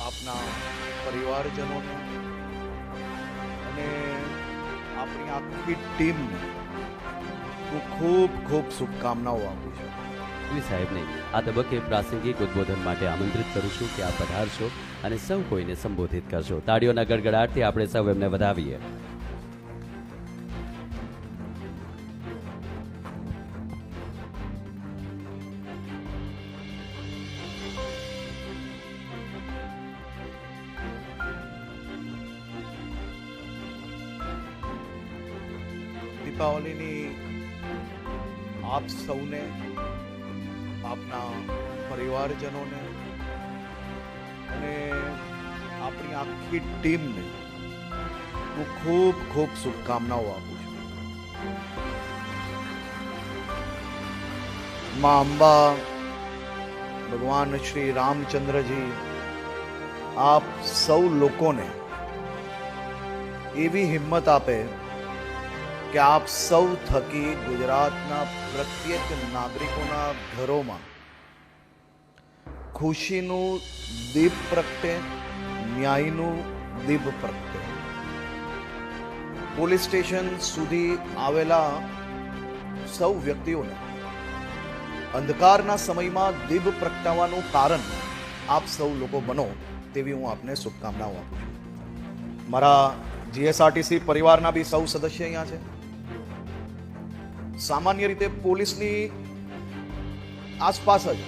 આપના પરિવારજનોને અને આપણી આખી ટીમને હું ખૂબ ખૂબ શુભકામનાઓ આપું છું. સાહેબને આ તબક્કે પ્રાસંગિક ઉદ્બોધન માટે આમંત્રિત કરું છું કે આપ પધારશો અને સૌ કોઈને સંબોધિત કરશો. તાળીઓના ગડગડાટથી આપણે સૌ એમને વધાવીએ. દીપાવલીની આપ સૌને, આપના પરિવારજનોને અને આપણી આખી ટીમને હું ખૂબ ખૂબ શુભકામનાઓ આપું છું. માં અંબા, ભગવાન શ્રી રામચંદ્રજી આપ સૌ લોકોને એવી હિંમત આપે કે આપ સૌ થકી ગુજરાતના પ્રત્યેક નાગરિકોના ઘરોમાં ખુશીનું દીપ પ્રગટે, ન્યાયનું દીપ પ્રગટે. પોલીસ સ્ટેશન સુધી આવેલા સૌ વ્યક્તિઓને અંધકારના સમયમાં દીપ પ્રગટાવવાનું કારણ આપ સૌ લોકો બનો, તેવી હું આપને શુભકામનાઓ આપું છું. મારા જીએસઆરટીસી પરિવારના બી સૌ સદસ્ય અહીંયા છે. સામાન્ય રીતે પોલીસની આસપાસ જ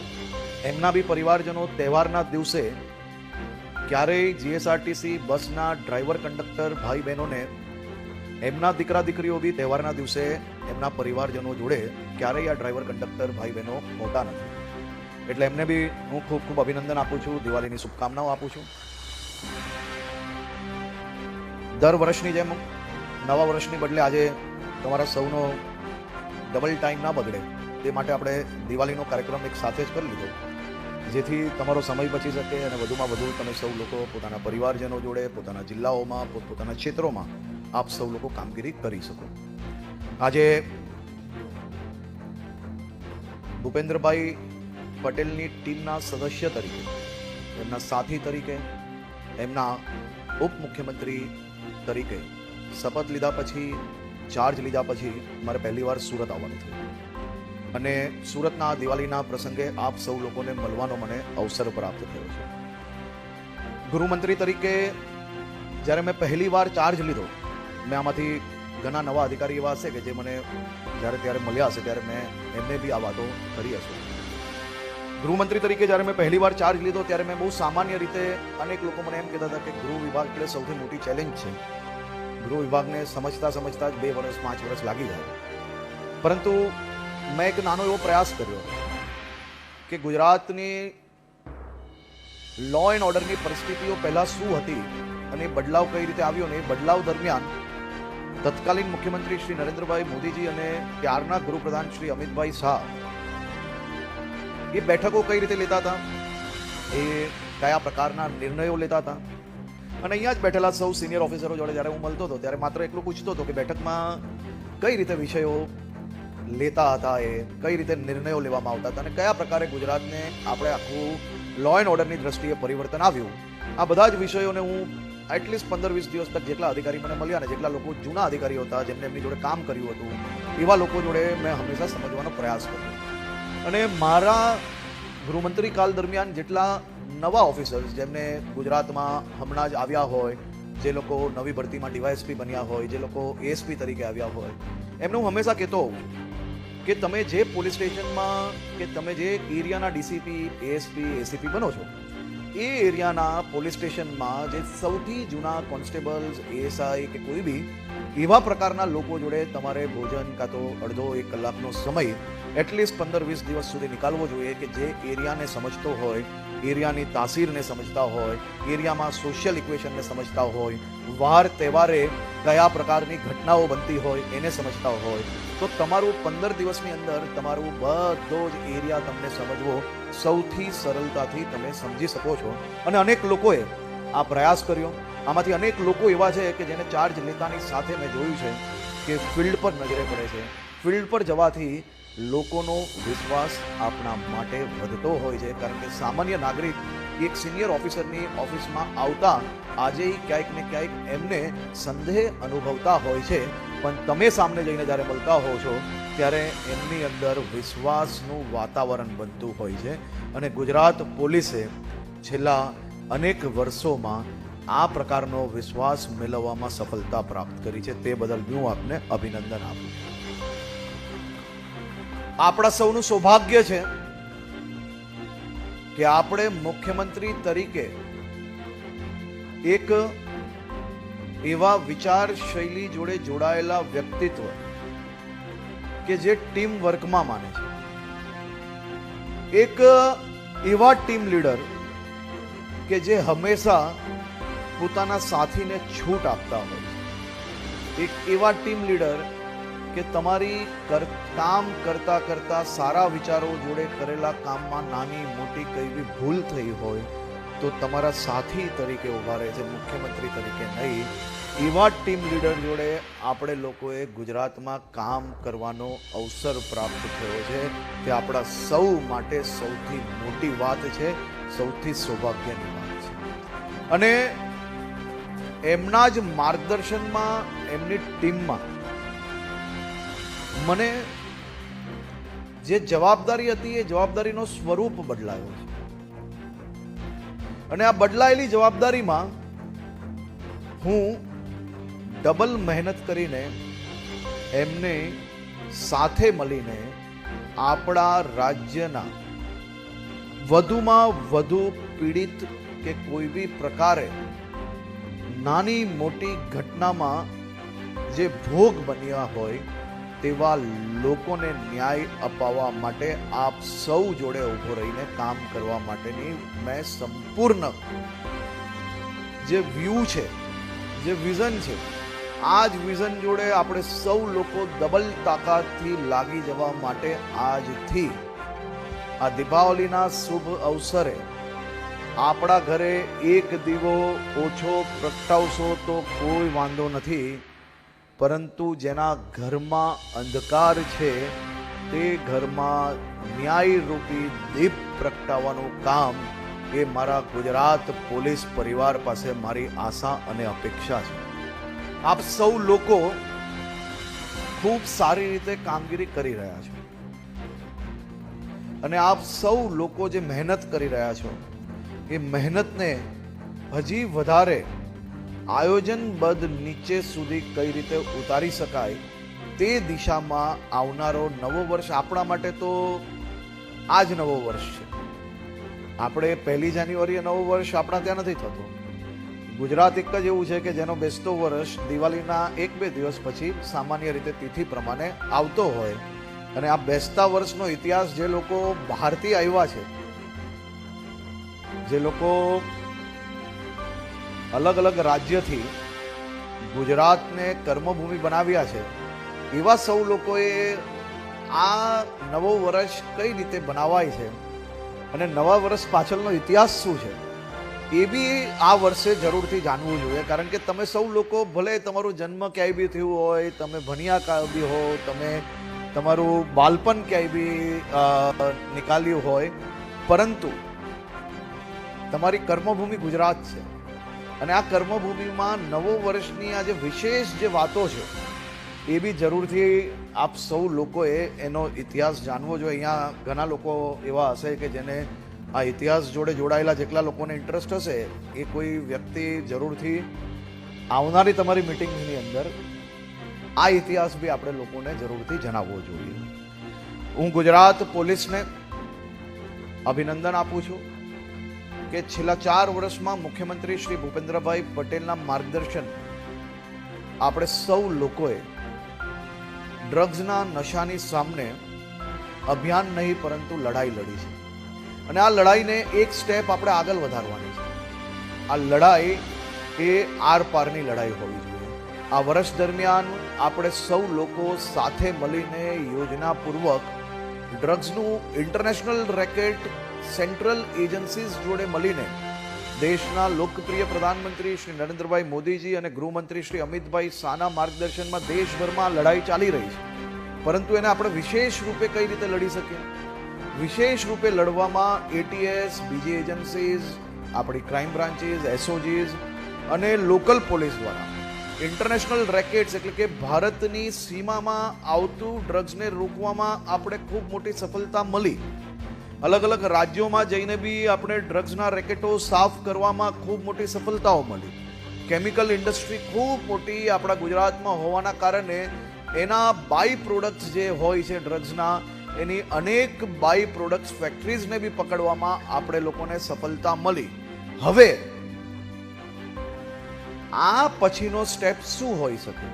એમના બી પરિવારજનો તહેવારના દિવસે ક્યારેય જીએસઆરટીસી બસના ડ્રાઈવર કંડક્ટર ભાઈ બહેનોને એમના દીકરા દીકરીઓ બી તહેવારના દિવસે એમના પરિવારજનો જોડે ક્યારેય આ ડ્રાઈવર કંડક્ટર ભાઈ બહેનો હોતા નથી. એટલે એમને બી હું ખૂબ ખૂબ અભિનંદન આપું છું, દિવાળીની શુભકામનાઓ આપું છું. દર વર્ષની જેમ નવા વર્ષની બદલે આજે તમારા સૌનો ડબલ ટાઈમ ના બગડે તે માટે આપણે દિવાળીનો કાર્યક્રમ એક સાથે જ કરી લીધો, જેથી તમારો સમય બચી શકે અને વધુમાં વધુ તમે સૌ લોકો પોતાના પરિવારજનો જોડે, પોતાના જિલ્લાઓમાં, પોતાના ક્ષેત્રોમાં આપ સૌ લોકો કામગીરી કરી શકો. આજે ભૂપેન્દ્રભાઈ પટેલની ટીમના સદસ્ય તરીકે, એમના સાથી તરીકે, એમના ઉપમુખ્યમંત્રી તરીકે શપથ લીધા પછી, ચાર્જ લીધા પછી મારે પહેલી વાર સુરત આવવાનું થયું અને સુરતના દિવાળીના પ્રસંગે આપ સૌ લોકોને મળવાનો મને અવસર પ્રાપ્ત થયો છે. ગૃહમંત્રી તરીકે જ્યારે મેં પહેલી વાર ચાર્જ લીધો, મેં આમાંથી ઘણા નવા અધિકારી એવા હશે કે જે મને જ્યારે ત્યારે મળ્યા હશે ત્યારે મેં એમને બી આ વાતો કરી હશે. ગૃહમંત્રી તરીકે જ્યારે મેં પહેલી વાર ચાર્જ લીધો ત્યારે મેં બહુ સામાન્ય રીતે, અનેક લોકો મને એમ કહેતા હતા કે ગૃહ વિભાગ એટલે સૌથી મોટી ચેલેન્જ છે, ગૃહ વિભાગને સમજતા સમજતા જ 2 વર્ષ 5 વર્ષ લાગી જાય. પરંતુ મેં એક નાનો એવો પ્રયાસ કર્યો કે ગુજરાતની લો એન્ડ ઓર્ડરની પરિસ્થિતિઓ પહેલા શું હતી અને બદલાવ કઈ રીતે આવ્યો ને એ બદલાવ દરમિયાન તત્કાલીન મુખ્યમંત્રી શ્રી નરેન્દ્રભાઈ મોદીજી અને ત્યારના ગૃહપ્રધાન શ્રી અમિતભાઈ શાહ એ બેઠકો કઈ રીતે લેતા હતા, એ કયા પ્રકારના નિર્ણયો લેતા હતા. અને અહીંયા જ બેઠેલા સૌ સિનિયર ઓફિસરો જોડે જ્યારે હું મળતો હતો ત્યારે માત્ર એટલું પૂછતો હતો કે બેઠકમાં કઈ રીતે વિષયો લેતા હતા, એ કઈ રીતે નિર્ણયો લેવામાં આવતા હતા અને કયા પ્રકારે ગુજરાતને આપણે આખું લો એન્ડ ઓર્ડરની દ્રષ્ટિએ પરિવર્તન આવ્યું. આ બધા જ વિષયોને હું એટલીસ્ટ 15-20 દિવસ તક જેટલા અધિકારી મને મળ્યા ને જેટલા લોકો જૂના અધિકારીઓ હતા, જેમને એમની જોડે કામ કર્યું હતું, એવા લોકો જોડે મેં હંમેશા સમજવાનો પ્રયાસ કર્યો. અને મારા ગૃહમંત્રી કાળ દરમિયાન જેટલા નવા ઓફિસર્સ જેમને ગુજરાતમાં હમણાં જ આવ્યા હોય, જે લોકો નવી ભરતીમાં ડીવાયએસપી બન્યા હોય, જે લોકો એએસપી તરીકે આવ્યા હોય, એમને હું હંમેશા કહેતો હોઉં કે તમે જે પોલીસ સ્ટેશનમાં કે તમે જે એરિયાના ડીસીપી, એએસપી, એસીપી બનો છો, એ એરિયાના પોલીસ સ્ટેશનમાં જે સૌથી જૂના કોન્સ્ટેબલ્સ, એએસઆઈ કે કોઈ બી એવા પ્રકારના લોકો જોડે તમારે ભોજન કાં તો અડધો 1 કલાકનો સમય એટલીસ્ટ 15-20 દિવસ સુધી નીકાળવો જોઈએ કે જે એરિયાને સમજતો હોય, એરિયાની તાસીરને સમજતા હોય, એરિયામાં સોશિયલ ઇક્વેશનને સમજતા હોય, વાર તહેવારે કયા પ્રકારની ઘટનાઓ બનતી હોય એને સમજતા હોય, તો તમારું 15 દિવસની અંદર તમારું બધો જ એરિયા તમને સમજવો સૌથી સરળતાથી તમે સમજી શકો છો. અને અનેક લોકોએ આ પ્રયાસ કર્યો. આમાંથી અનેક લોકો એવા છે કે જેને ચાર્જ લેતાની સાથે મેં જોયું છે કે ફિલ્ડ પર નજરે પડે છે. ફિલ્ડ પર જવાથી લોકોનો વિશ્વાસ આપણા માટે વધતો હોય છે, કારણ કે સામાન્ય નાગરિક એક સિનિયર ઓફિસરની ઓફિસમાં આવતા આજે ક્યાંક ને ક્યાંક એમને સંદેહ અનુભવતા હોય છે, પણ તમે સામે જઈને જ્યારે મળતા હો છો ત્યારે એમની અંદર વિશ્વાસનું વાતાવરણ બનતું હોય છે. અને ગુજરાત પોલીસે છેલ્લા અનેક વર્ષોમાં આ પ્રકારનો વિશ્વાસ મેળવવામાં સફળતા પ્રાપ્ત કરી છે. તે બદલ હું આપને અભિનંદન આપું છું. આપણા સૌનું સૌભાગ્ય છે કે આપણે મુખ્યમંત્રી તરીકે એક એવા વિચાર શૈલી જોડે જોડાયેલા વ્યક્તિત્વ કે જે ટીમ વર્કમાં માને છે, એક એવા ટીમ લીડર કે જે હંમેશા પોતાના સાથીને છૂટ આપતા હોય છે, એક એવા ટીમ લીડર કે તમારી કામ કરતા કરતા સારા વિચારો જોડે કરેલા કામમાં નાની મોટી કઈ બી ભૂલ થઈ હોય તો તમારા સાથી તરીકે ઉભા રહે છે, મુખ્યમંત્રી તરીકે નહીં. એવા ટીમ લીડર જોડે આપણે લોકોએ ગુજરાતમાં કામ કરવાનો અવસર પ્રાપ્ત થયો છે. તે આપણા સૌ માટે સૌથી મોટી વાત છે, સૌથી સૌભાગ્યની વાત છે. અને એમના જ માર્ગદર્શનમાં એમની ટીમમાં મને જે જવાબદારી હતી એ જવાબદારીનો સ્વરૂપ બદલાયો છે. અને આ બદલાયેલી જવાબદારીમાં હું ડબલ મહેનત કરીને એમને સાથે મળીને આપણા રાજ્યના વધુમાં વધુ પીડિત કે કોઈ બી પ્રકારે નાની મોટી ઘટનામાં જે ભોગ બન્યા હોય તેવા લોકોને ન્યાય અપાવવા માટે આપ સૌ જોડે ઊભો રહીને કામ કરવા માટેની મેં સંપૂર્ણ જે વ્યૂ છે, જે વિઝન છે, આ જ વિઝન જોડે આપણે સૌ લોકો ડબલ તાકાતથી લાગી જવા માટે આજથી આ દીપાવલીના શુભ અવસરે આપણા ઘરે એક દીવો ઓછો પ્રગટાવશો તો કોઈ વાંધો નથી, પરંતુ જેના ઘરમાં અંધકાર છે તે ઘરમાં ન્યાયરૂપી દીપ પ્રગટાવવાનું કામ એ મારા ગુજરાત પોલીસ પરિવાર પાસે મારી આશા અને અપેક્ષા છે. આપ સૌ લોકો ખૂબ સારી રીતે કામગીરી કરી રહ્યા છો અને આપ સૌ લોકો જે મહેનત કરી રહ્યા છો એ મહેનતને હજી વધારે આયોજનબદ્ધ નીચે સુધી કઈ રીતે ઉતારી શકાય તે દિશામાં આવનારો નવો વર્ષ આપણા માટે તો આ જ નવો વર્ષ છે. આપણે 1 જાન્યુઆરીએ નવો વર્ષ આપણા ત્યાં નથી થતો. ગુજરાત એક જ એવું છે કે જેનો બેસતો વર્ષ દિવાળીના 1-2 દિવસ પછી સામાન્ય રીતે તિથિ પ્રમાણે આવતો હોય. અને આ બેસતા વર્ષનો ઇતિહાસ જે લોકો બહારથી આવ્યા છે, જે લોકો અલગ અલગ રાજ્યથી ગુજરાતને કર્મભૂમિ બનાવ્યા છે, એવા સૌ લોકોએ આ નવો વર્ષ કઈ રીતે બનાવાય છે અને નવા વર્ષ પાછળનો ઇતિહાસ શું છે એ બી આ વર્ષે જરૂરથી જાણવું જોઈએ. કારણ કે તમે સૌ લોકો ભલે તમારું જન્મ ક્યાંય બી થયું હોય, તમે ભણ્યા ક્યાંય બી હો, તમે તમારું બાળપણ ક્યાંય બી નીકાળ્યું હોય, પરંતુ તમારી કર્મભૂમિ ગુજરાત છે. અને આ કર્મભૂમિમાં નવો વર્ષની આ જે વિશેષ જે વાતો છે એ બી જરૂરથી આપ સૌ લોકોએ એનો ઇતિહાસ જાણવો જોઈએ. અહીંયા ઘણા લોકો એવા હશે કે જેને આ ઇતિહાસ જોડે જોડાયેલા જેટલા લોકોને ઇન્ટરેસ્ટ હશે એ કોઈ વ્યક્તિ જરૂરથી આવનારી તમારી મિટિંગની અંદર આ ઇતિહાસ બી આપણે લોકોને જરૂરથી જણાવવો જોઈએ. હું ગુજરાત પોલીસને અભિનંદન આપું છું કે છેલ્લા 4 વર્ષમાં મુખ્યમંત્રી શ્રી ભૂપેન્દ્રભાઈ પટેલના માર્ગદર્શન આપણે સૌ લોકોએ ડ્રગ્સના નશાની સામે અભિયાન નહીં પરંતુ લડાઈ લડી છે. અને આ લડાઈને એક સ્ટેપ આપણે આગળ વધારવાની છે. આ લડાઈ એ આર પારની લડાઈ હોવી જોઈએ. આ વર્ષ દરમિયાન આપણે સૌ લોકો સાથે મળીને યોજનાપૂર્વક ડ્રગ્સનું ઇન્ટરનેશનલ રેકેટ સેન્ટ્રલ એજન્સીઝ જોડે મળીને દેશના લોકપ્રિય પ્રધાનમંત્રી શ્રી નરેન્દ્રભાઈ મોદીજી અને ગૃહમંત્રી શ્રી અમિતભાઈ શાહના માર્ગદર્શનમાં દેશભરમાં લડાઈ ચાલી રહી છે. પરંતુ એને આપણે વિશેષ રૂપે કઈ રીતે લડી શકીએ? વિશેષ રૂપે લડવામાં એટીએસ, બીજી એજન્સીઝ, આપણી ક્રાઇમ બ્રાન્ચીસ, એસઓજીસ અને લોકલ પોલીસ દ્વારા ઇન્ટરનેશનલ રેકેટ્સ એટલે કે ભારતની સીમામાં આવતું ડ્રગ્સને રોકવામાં આપણે ખૂબ મોટી સફળતા મળી. અલગ અલગ રાજ્યોમાં જઈને બી આપણે ડ્રગ્સના રેકેટો સાફ કરવામાં ખૂબ મોટી સફળતાઓ મળી. કેમિકલ ઇન્ડસ્ટ્રી ખૂબ મોટી આપણા ગુજરાતમાં હોવાના કારણે એના બાય પ્રોડક્ટ્સ જે હોય છે ડ્રગ્સના, એની અનેક બાય પ્રોડક્ટ્સ ફેક્ટરીઝને બી પકડવામાં આપણે લોકોને સફળતા મળી. હવે આ પછીનો સ્ટેપ શું હોઈ શકે?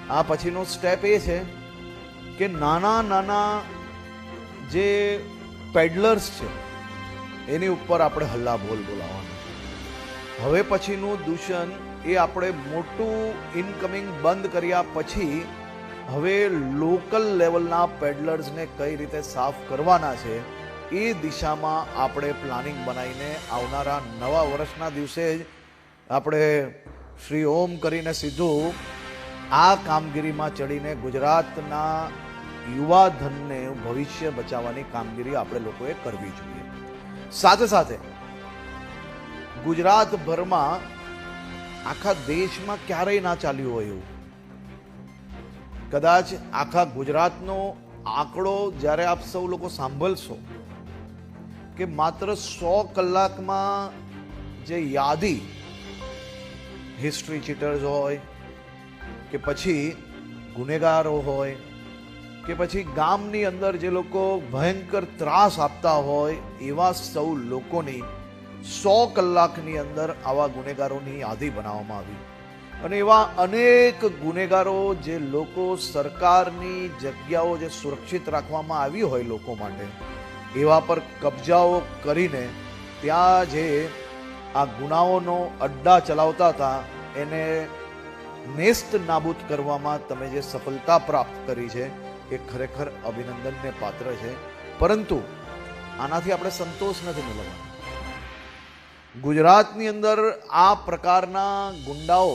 આ પછીનો સ્ટેપ એ છે કે નાના નાના જે પેડલર્સ છે એની ઉપર આપણે હલ્લા બોલ બોલાવવાના. હવે પછીનું દૂષણ એ આપણે મોટું ઇનકમિંગ બંધ કર્યા પછી હવે લોકલ લેવલના પેડલર્સને કઈ રીતે સાફ કરવાના છે એ દિશામાં આપણે પ્લાનિંગ બનાવીને આવનારા નવા વર્ષના દિવસે જ આપણે શ્રી ઓમ કરીને સીધું આ કામગીરીમાં ચડીને ગુજરાતના યુવા ધનને ભવિષ્ય બચાવવાની કામગીરી આપણે લોકોએ કરવી જોઈએ. સાથે સાથે ગુજરાતભરમાં આખા દેશમાં ક્યારેય ના ચાલ્યું હોય એવું, કદાચ આખા ગુજરાતનો આંકડો જ્યારે આપ સૌ લોકો સાંભળશો કે માત્ર 100 કલાકમાં જે યાદી હિસ્ટ્રી ચીટર્સ હોય કે પછી ગુનેગારો હોય કે પછી ગામની અંદર જે લોકો ભયંકર ત્રાસ આપતા હોય એવા સૌ લોકોની 100 કલાકની અંદર આવા ગુનેગારોની યાદી બનાવવામાં આવી. અને એવા અનેક ગુનેગારો જે લોકો સરકારની જગ્યાઓ જે સુરક્ષિત રાખવામાં આવી હોય લોકો માટે, એવા પર કબજાઓ કરીને ત્યાં જે આ ગુનાઓનો અડ્ડા ચલાવતા હતા એને નેસ્ત નાબૂદ કરવામાં તમે જે સફળતા પ્રાપ્ત કરી છે એ ખરેખર અભિનંદનને પાત્ર છે. પરંતુ આનાથી આપણે સંતોષ નથી મેળવવાનો. ગુજરાતની અંદર આ પ્રકારના ગુંડાઓ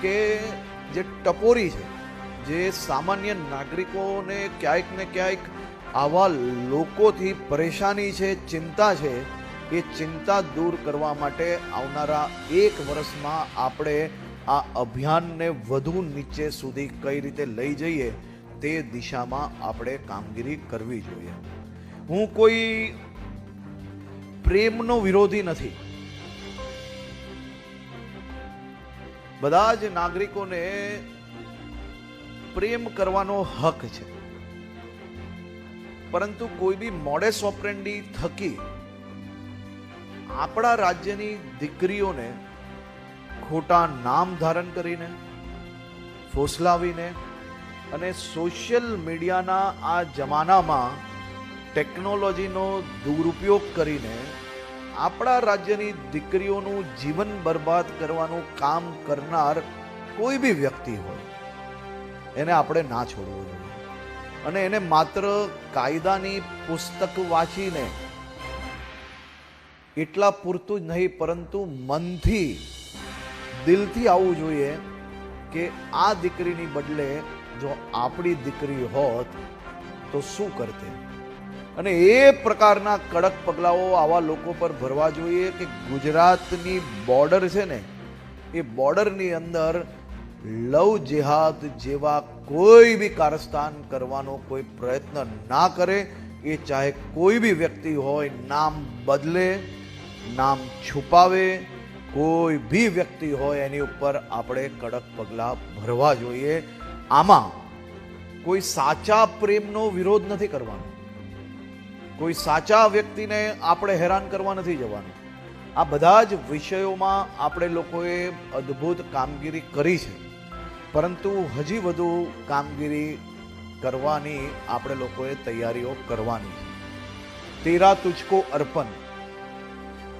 કે જે ટપોરી છે, જે સામાન્ય નાગરિકોને ક્યાંક ને ક્યાંક આવા લોકોથી પરેશાની છે, ચિંતા છે, એ ચિંતા દૂર કરવા માટે આવનારા 1 વર્ષમાં આપણે આ અભિયાનને વધુ નીચે સુધી કઈ રીતે લઈ જઈએ તે દિશામાં આપણે કામગીરી કરવી જોઈએ. હું કોઈ પ્રેમનો વિરોધી નથી. બધા જ નાગરિકોને પ્રેમ કરવાનો હક છે, પરંતુ કોઈ બી મોડેસ ઓપરેન્ડી થકી આપણા રાજ્યની દીકરીઓને ખોટા નામ ધારણ કરીને, ફોસલાવીને અને સોશિયલ મીડિયાના આ જમાનામાં ટેકનોલોજીનો દુરુપયોગ કરીને આપણા રાજ્યની દીકરીઓનું જીવન બરબાદ કરવાનું કામ કરનાર કોઈ બી વ્યક્તિ હોય એને આપણે ના છોડવો જોઈએ. અને એને માત્ર કાયદાની પુસ્તક વાંચીને એટલા પૂરતું જ નહીં, પરંતુ મનથી, દિલથી આવવું જોઈએ કે આ દીકરીની બદલે જો આપણી દીકરી હોત તો શું કરતે. અને એ પ્રકારના કડક પગલાઓ આવા લોકો પર ભરવા જોઈએ કે ગુજરાતની બોર્ડર છે ને, એ બોર્ડરની અંદર લવ જેહાદ જેવા કોઈ બી કારસ્તાન કરવાનો કોઈ પ્રયત્ન ના કરે. એ ચાહે કોઈ બી વ્યક્તિ હોય, નામ બદલે, નામ છુપાવે, કોઈ બી વ્યક્તિ હોય એની ઉપર આપણે કડક પગલાં ભરવા જોઈએ. આમાં કોઈ સાચા પ્રેમનો વિરોધ નથી કરવાનો, કોઈ સાચા વ્યક્તિને આપણે હેરાન કરવા નથી જવાનું. આ બધા જ વિષયોમાં આપણે લોકોએ અદ્ભુત કામગીરી કરી છે, પરંતુ હજી વધુ કામગીરી કરવાની આપણે લોકોએ તૈયારીઓ કરવાની છે. તેરા તુજકો અર્પણ.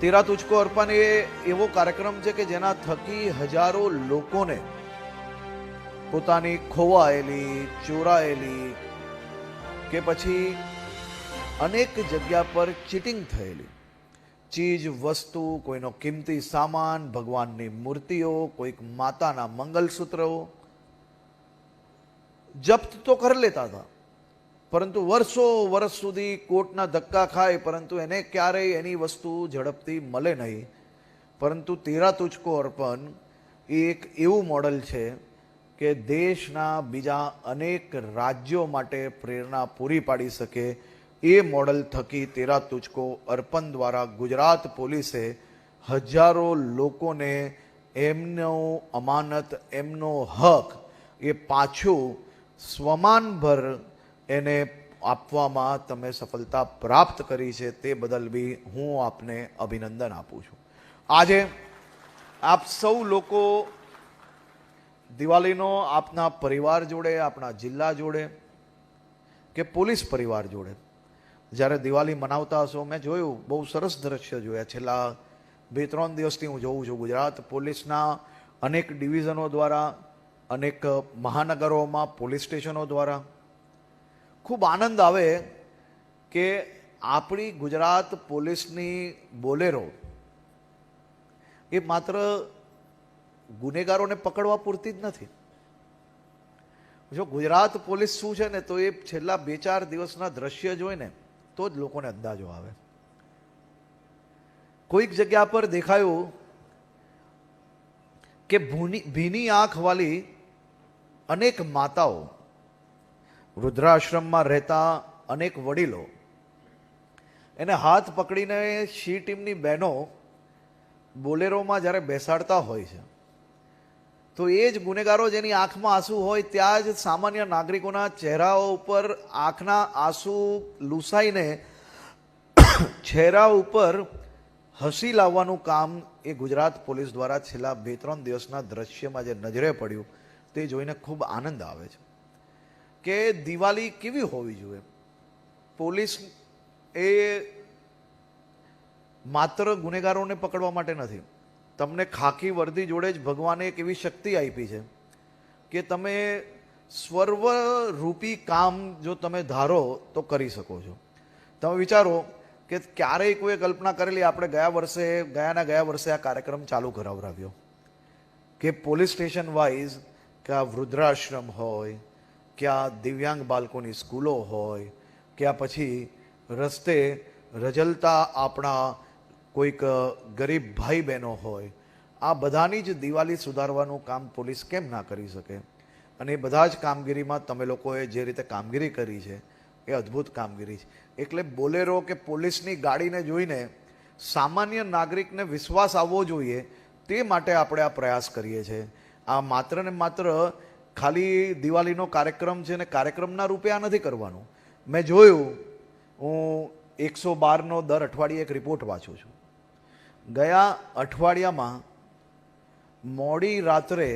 તેરા તુજકો અર્પણ એ એવો કાર્યક્રમ છે કે જેના થકી હજારો લોકોને પોતાની ખોવાયેલી, ચોરાયેલી કે પછી અનેક જગ્યા પર ચીટિંગ થયેલી ચીજ વસ્તુ, કોઈનો કિંમતી સામાન, ભગવાનની મૂર્તિઓ, કોઈક માતાના મંગલસૂત્રો જપ્ત તો કરી લેતા હતા, પરંતુ વર્ષો વર્ષ સુધી કોર્ટના ધક્કા ખાય, પરંતુ એને ક્યારેય એની વસ્તુ ઝડપથી મળે નહીં. પરંતુ તેરા તુજકો અર્પણ એ એક એવું મોડલ છે કે દેશના બીજા અનેક રાજ્યો માટે પ્રેરણા પૂરી પાડી શકે. એ મોડલ થકી તેરા તુજકો અર્પણ દ્વારા ગુજરાત પોલીસે હજારો લોકોને એમનો અમાનત, એમનો હક એ પાછું સ્વમાનભર એને આપવામાં તમે સફળતા પ્રાપ્ત કરી છે. તે બદલ બી હું આપને અભિનંદન આપું છું. આજે આપ સૌ લોકો દિવાળીનો આપના પરિવાર જોડે, આપણા જિલ્લા જોડે કે પોલીસ પરિવાર જોડે જ્યારે દિવાળી મનાવતા હશો, મેં જોયું બહુ સરસ દ્રશ્ય જોયા. છેલ્લા 2-3 દિવસથી હું જોઉં છું ગુજરાત પોલીસના અનેક ડિવિઝનો દ્વારા, અનેક મહાનગરોમાં પોલીસ સ્ટેશનો દ્વારા. ખૂબ આનંદ આવે કે આપણી ગુજરાત પોલીસની બોલેરો એ માત્ર ગુનેગારોને પકડવા પૂરતી જ નથી. જો ગુજરાત પોલીસ શું છે ને, તો એ છેલ્લા 2-4 દિવસના દ્રશ્ય જોઈને તો જ લોકોને અંદાજો આવે. કોઈક જગ્યા પર દેખાયું કે ભીની આંખવાળી અનેક માતાઓ, વૃદ્ધાશ્રમમાં રહેતા અનેક વડીલો એને હાથ પકડીને સી ટીમની બહેનો બોલેરોમાં જ્યારે બેસાડતા હોય છે, તો એ જ ગુનેગારો જેની આંખમાં આંસુ હોય ત્યાં જ સામાન્ય નાગરિકોના ચહેરાઓ ઉપર આંખના આંસુ લૂસાઈને ચહેરા ઉપર હસી લાવવાનું કામ એ ગુજરાત પોલીસ દ્વારા છેલ્લા 2-3 દિવસના દ્રશ્યમાં જે નજરે પડ્યું તે જોઈને ખૂબ આનંદ આવે છે કે દિવાળી કેવી હોવી જોઈએ. પોલીસ એ માત્ર ગુનેગારોને પકડવા માટે નથી. તમને ખાકી વર્દી જોડે જ ભગવાને એક એવી શક્તિ આપી છે કે તમે સર્વરૂપી કામ જો તમે ધારો તો કરી શકો છો. તમે વિચારો કે ક્યારેય કોઈએ કલ્પના કરેલી, આપણે ગયા વર્ષે આ કાર્યક્રમ ચાલુ કરાવરાવ્યો કે પોલીસ સ્ટેશન વાઇઝ કે આ વૃદ્ધાશ્રમ હોય, કે આ દિવ્યાંગ બાળકોની સ્કૂલો હોય, કે આ પછી રસ્તે રજલતા આપણા કોઈક ગરીબ ભાઈ બહેનો હોય, આ બધાની જ દિવાળી સુધારવાનું કામ પોલીસ કેમ ના કરી શકે. અને એ બધા જ કામગીરીમાં તમે લોકોએ જે રીતે કામગીરી કરી છે એ અદ્ભુત કામગીરી છે. એટલે બોલેરો કે પોલીસની ગાડીને જોઈને સામાન્ય નાગરિકને વિશ્વાસ આવવો જોઈએ, તે માટે આપણે આ પ્રયાસ કરીએ છીએ. આ માત્ર ને માત્ર ખાલી દિવાળીનો કાર્યક્રમ છે ને કાર્યક્રમના રૂપે આ નથી કરવાનું. મેં જોયું, હું 112નો દર અઠવાડિયે એક રિપોર્ટ વાંચું છું. ગયા અઠવાડિયામાં મોડી રાત્રે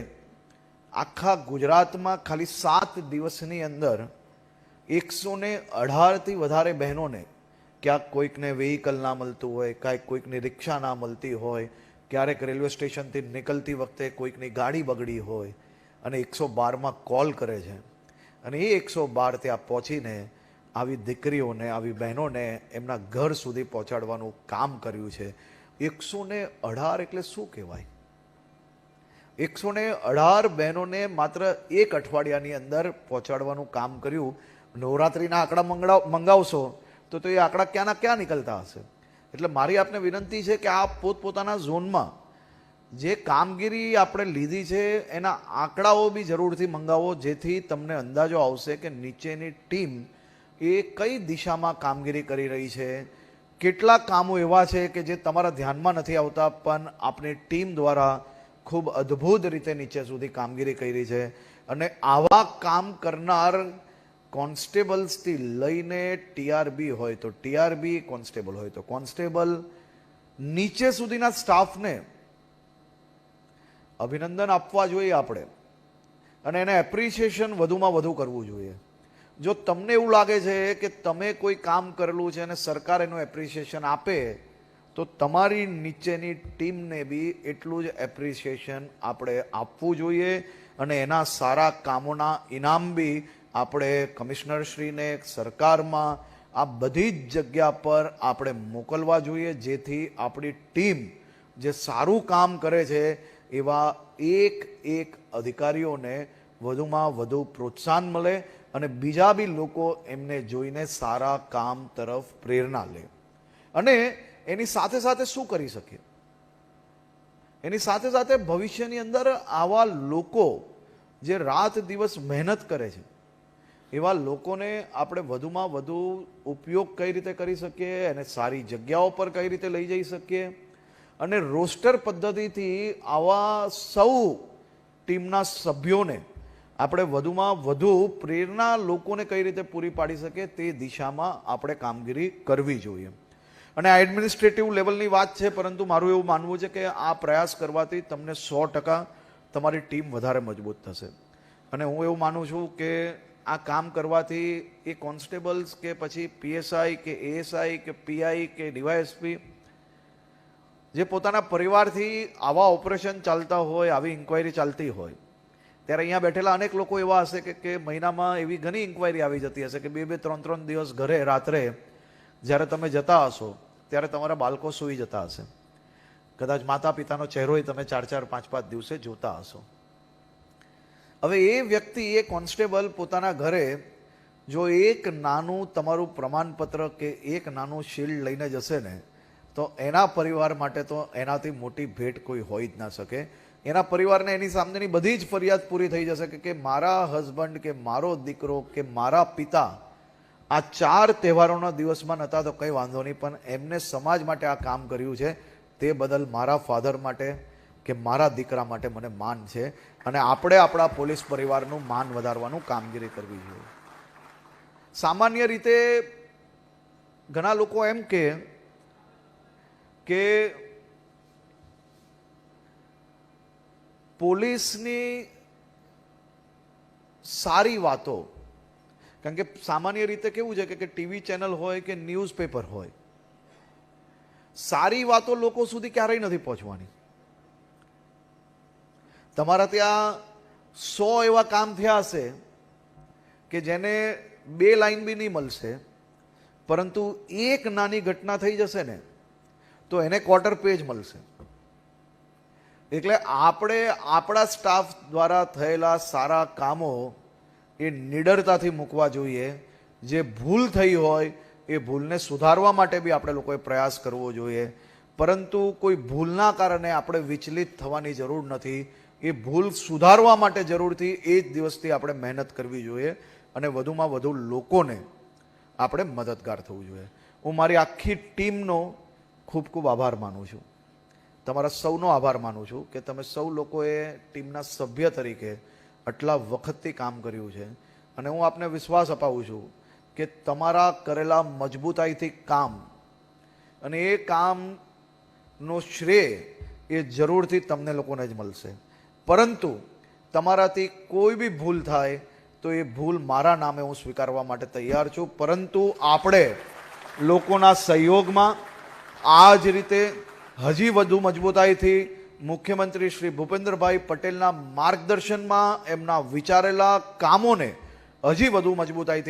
આખા ગુજરાતમાં ખાલી 7 દિવસની અંદર 118થી વધારે બહેનોને, ક્યાંક કોઈકને વ્હીકલ ના મળતું હોય, ક્યાંક કોઈકની રિક્ષા ના મળતી હોય, ક્યારેક રેલવે સ્ટેશનથી નીકળતી વખતે કોઈકની ગાડી બગડી હોય અને 112માં કોલ કરે છે. અને એ 112 ત્યાં પહોંચીને આવી દીકરીઓને, આવી બહેનોને એમના ઘર સુધી પહોંચાડવાનું કામ કર્યું છે. 118 એટલે શું કહેવાય? 118 બહેનોને માત્ર એક અઠવાડિયાની અંદર પહોંચાડવાનું કામ કર્યું. નવરાત્રિના આંકડા મંગાવશો તો એ આંકડા ક્યાંના ક્યાં નીકળતા હશે. એટલે મારી આપને વિનંતી છે કે આપ પોતપોતાના ઝોનમાં જે કામગીરી આપણે લીધી છે એના આંકડાઓ બી જરૂરથી મંગાવો, જેથી તમને અંદાજો આવશે કે નીચેની ટીમ એ કઈ દિશામાં કામગીરી કરી રહી છે. કેટલા કામો એવા છે કે જે તમારા ધ્યાનમાં નથી આવતા, પણ આપણી ટીમ દ્વારા ખૂબ અદ્ભુત રીતે નીચે સુધી કામગીરી કરી છે. અને આવા કામ કરનાર કોન્સ્ટેબલ્સથી લઈને ટીઆરબી હોય તો ટીઆરબી, કોન્સ્ટેબલ હોય તો કોન્સ્ટેબલ, નીચે સુધીના સ્ટાફને અભિનંદન આપવા જોઈએ આપણે, અને એને એપ્રિસિએશન વધુમાં વધુ કરવું જોઈએ. જો તમને એવું લાગે છે કે તમે કોઈ કામ કરેલું છે અને સરકાર એનું એપ્રિસિએશન આપે, તો તમારી નીચેની ટીમને બી એટલું જ એપ્રિસિએશન આપણે આપવું જોઈએ. અને એના સારા કામોના ઇનામ બી આપણે કમિશનરશ્રીને, સરકારમાં, આ બધી જ જગ્યા પર આપણે મોકલવા જોઈએ, જેથી આપણી ટીમ જે સારું કામ કરે છે એવા એક અધિકારીઓને વધુમાં વધુ પ્રોત્સાહન મળે અને બીજા બી લોકો એમને જોઈને સારા કામ તરફ પ્રેરણા લે. અને એની સાથે સાથે શું કરી શકીએ? એની સાથે સાથે ભવિષ્યની અંદર આવા લોકો જે રાત દિવસ મહેનત કરે છે એવા લોકોને આપણે વધુમાં વધુ ઉપયોગ કઈ રીતે કરી શકીએ, અને સારી જગ્યાઓ પર કઈ રીતે લઈ જઈ શકીએ, અને રોસ્ટર પદ્ધતિથી આવા સૌ ટીમના સભ્યોને આપણે વધુમાં વધુ પ્રેરણા લોકોને કઈ રીતે પૂરી પાડી શકીએ તે દિશામાં આપણે કામગીરી કરવી જોઈએ. અને આ એડમિનિસ્ટ્રેટિવ લેવલની વાત છે, પરંતુ મારું એવું માનવું છે કે આ પ્રયાસ કરવાથી તમને 100% તમારી ટીમ વધારે મજબૂત થશે. અને હું એવું માનું છું કે આ કામ કરવાથી એ કોન્સ્ટેબલ્સ કે પછી પીએસઆઈ કે એએસઆઈ કે પીઆઈ કે ડીવાયએસપી જે પોતાના પરિવારથી આવા ઓપરેશન ચાલતા હોય, આવી ઇન્ક્વાયરી ચાલતી હોય, ત્યારે અહીંયા બેઠેલા અનેક લોકો એવા હશે કે મહિનામાં એવી ઘણી ઇન્ક્વાયરી આવી જતી હશે કે 2-2, 3-3 દિવસ ઘરે રાત્રે જ્યારે તમે જતા હશો ત્યારે તમારા બાળકો સૂઈ જતા હશે. કદાચ માતા પિતાનો ચહેરોય તમે 4-4, 5-5 દિવસે જોતા હશો. હવે એ વ્યક્તિ, એ કોન્સ્ટેબલ પોતાના ઘરે જો એક નાનું તમારું પ્રમાણપત્ર કે એક નાનું શિલ્ડ લઈને જશે ને, તો એના પરિવાર માટે તો એનાથી મોટી ભેટ કોઈ હોઈ જ ના શકે. એના પરિવારને એની સામેની બધી જ ફરિયાદ પૂરી થઈ જશે કે મારા હસબન્ડ કે મારો દીકરો કે મારા પિતા આ 4 તહેવારોના દિવસમાં નહોતા તો કંઈ વાંધો નહીં, પણ એમને સમાજ માટે આ કામ કર્યું છે તે બદલ મારા ફાધર માટે કે મારા દીકરા માટે મને માન છે. અને આપણે આપણા પોલીસ પરિવારનું માન વધારવાનું કામગીરી કરવી જોઈએ. સામાન્ય રીતે ઘણા લોકો એમ કે પોલીસની સારી વાતો, કારણ કે સામાન્ય રીતે કેવું છે કે ટીવી ચેનલ હોય કે ન્યૂઝપેપર હોય, સારી વાતો લોકો સુધી ક્યારેય નથી પહોંચવાની. તમારા ત્યાં 100 એવા કામ થયા હશે કે જેને 2 લાઈન બી નહીં મળશે, પરંતુ એક નાની ઘટના થઈ જશે ને તો એને 1/4 પેજ મળશે. એટલે આપણે આપણા સ્ટાફ દ્વારા થયેલા સારા કામો એ નિડરતાથી મૂકવા જોઈએ. જે ભૂલ થઈ હોય એ ભૂલને સુધારવા માટે બી આપણે લોકોએ પ્રયાસ કરવો જોઈએ, પરંતુ કોઈ ભૂલના કારણે આપણે વિચલિત થવાની જરૂર નથી. એ ભૂલ સુધારવા માટે જરૂરથી એ જ દિવસથી આપણે મહેનત કરવી જોઈએ અને વધુમાં વધુ લોકોને આપણે મદદગાર થવું જોઈએ. હું મારી આખી ટીમનો ખૂબ ખૂબ આભાર માનું છું, તમારા સૌનો આભાર માનું છું કે તમે સૌ લોકોએ ટીમના સભ્ય તરીકે આટલા વખતથી કામ કર્યું છે. અને હું આપને વિશ્વાસ અપાવું છું કે તમારા કરેલા મજબૂતાઈથી કામ અને એ કામનો શ્રેય એ જરૂરથી તમને લોકોને જ મળશે. પરંતુ તમારાથી કોઈ બી ભૂલ થાય તો એ ભૂલ મારા નામે હું સ્વીકારવા માટે તૈયાર છું. પરંતુ આપણે લોકોના સહયોગમાં આ જ રીતે હજી વધુ મજબૂતાઈથી મુખ્યમંત્રી શ્રી ભૂપેન્દ્રભાઈ પટેલના માર્ગદર્શનમાં એમના વિચારેલા કામોને હજી વધુ મજબૂતાઈથી